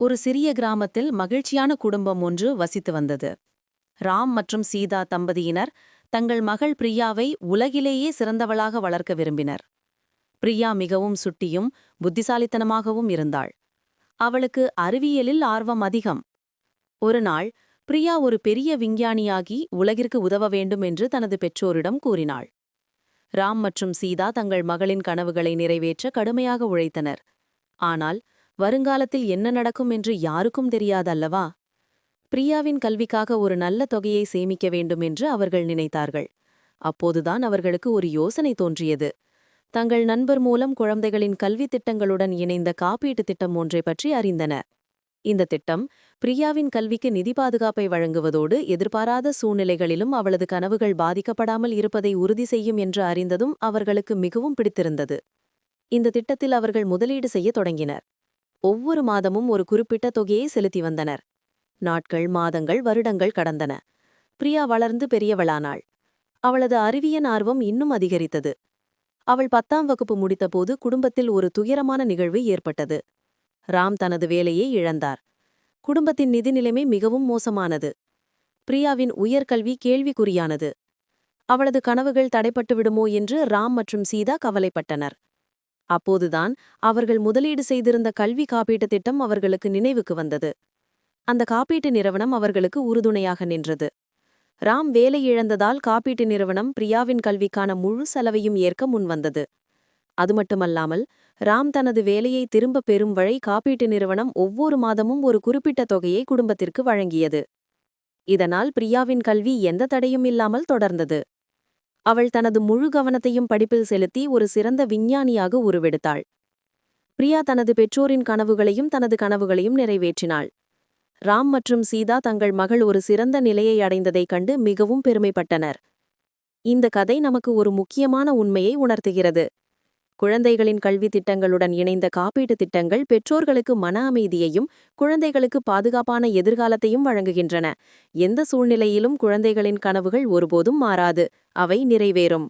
ஒரு சிறிய கிராமத்தில் மகிழ்ச்சியான குடும்பம் ஒன்று வசித்து வந்தது. ராம் மற்றும் சீதா தம்பதியினர் தங்கள் மகள் பிரியாவை உலகிலேயே சிறந்தவளாக வளர்க்க விரும்பினர். பிரியா மிகவும் சுட்டியும் புத்திசாலித்தனமாகவும் இருந்தாள். அவளுக்கு அறிவியலில் ஆர்வம் அதிகம். ஒரு நாள் பிரியா ஒரு பெரிய விஞ்ஞானியாகி உலகிற்கு உதவ வேண்டும் என்று தனது பெற்றோரிடம் கூறினாள். ராம் மற்றும் சீதா தங்கள் மகளின் கனவுகளை நிறைவேற்ற கடுமையாக உழைத்தனர். ஆனால் வருங்காலத்தில் என்ன நடக்கும் என்று யாருக்கும் தெரியாதல்லவா? பிரியாவின் கல்விக்காக ஒரு நல்ல தொகையை சேமிக்க வேண்டும் என்று அவர்கள் நினைத்தார்கள். அப்போதுதான் அவர்களுக்கு ஒரு யோசனை தோன்றியது. தங்கள் நண்பர் மூலம் குழந்தைகளின் கல்வித் திட்டங்களுடன் இணைந்த காப்பீட்டுத் திட்டம் ஒன்றை பற்றி அறிந்தனர். இந்த திட்டம் பிரியாவின் கல்விக்கு நிதி பாதுகாப்பை வழங்குவதோடு எதிர்பாராத சூழ்நிலைகளிலும் அவளது கனவுகள் பாதிக்கப்படாமல் இருப்பதை உறுதி செய்யும் என்று அறிந்ததும் அவர்களுக்கு மிகவும் பிடித்திருந்தது. இந்த திட்டத்தில் அவர்கள் முதலீடு செய்ய தொடங்கினர். ஒவ்வொரு மாதமும் ஒரு குறிப்பிட்ட தொகையை செலுத்தி வந்தனர். நாட்கள், மாதங்கள், வருடங்கள் கடந்தன. பிரியா வளர்ந்து பெரியவளானாள். அவளது அறிவியல் ஆர்வம் இன்னும் அதிகரித்தது. அவள் 10ஆம் வகுப்பு முடித்தபோது குடும்பத்தில் ஒரு துயரமான நிகழ்வு ஏற்பட்டது. ராம் தனது வேலையை இழந்தார். குடும்பத்தின் நிதி நிலைமை மிகவும் மோசமானது. பிரியாவின் உயர்கல்வி கேள்விக்குறியானது. அவளது கனவுகள் தடைப்பட்டு விடுமோ என்று ராம் மற்றும் சீதா கவலைப்பட்டனர். அப்போதுதான் அவர்கள் முதலீடு செய்திருந்த கல்வி காப்பீட்டுத் திட்டம் அவர்களுக்கு நினைவுக்கு வந்தது. அந்த காப்பீட்டு நிறுவனம் அவர்களுக்கு உறுதுணையாக நின்றது. ராம் வேலை இழந்ததால் காப்பீட்டு நிறுவனம் பிரியாவின் கல்விக்கான முழு செலவையும் ஏற்க முன்வந்தது. அது மட்டுமல்லாமல் ராம் தனது வேலையை திரும்பப் பெறும் வரை காப்பீட்டு நிறுவனம் ஒவ்வொரு மாதமும் ஒரு குறிப்பிட்ட தொகையை குடும்பத்திற்கு வழங்கியது. இதனால் பிரியாவின் கல்வி எந்த தடையும் இல்லாமல் தொடர்ந்தது. அவள் தனது முழு கவனத்தையும் படிப்பில் செலுத்தி ஒரு சிறந்த விஞ்ஞானியாக உருவெடுத்தாள். பிரியா தனது பெற்றோரின் கனவுகளையும் தனது கனவுகளையும் நிறைவேற்றினாள். ராம் மற்றும் சீதா தங்கள் மகள் ஒரு சிறந்த நிலையை அடைந்ததைக் கண்டு மிகவும் பெருமைப்பட்டனர். இந்த கதை நமக்கு ஒரு முக்கியமான உண்மையை உணர்த்துகிறது. குழந்தைகளின் கல்வி திட்டங்களுடன் இணைந்த காப்பீட்டுத் திட்டங்கள் பெற்றோர்களுக்கு மன அமைதியையும் குழந்தைகளுக்கு பாதுகாப்பான எதிர்காலத்தையும் வழங்குகின்றன. எந்த சூழ்நிலையிலும் குழந்தைகளின் கனவுகள் ஒருபோதும் மாறாது. அவை நிறைவேறும்.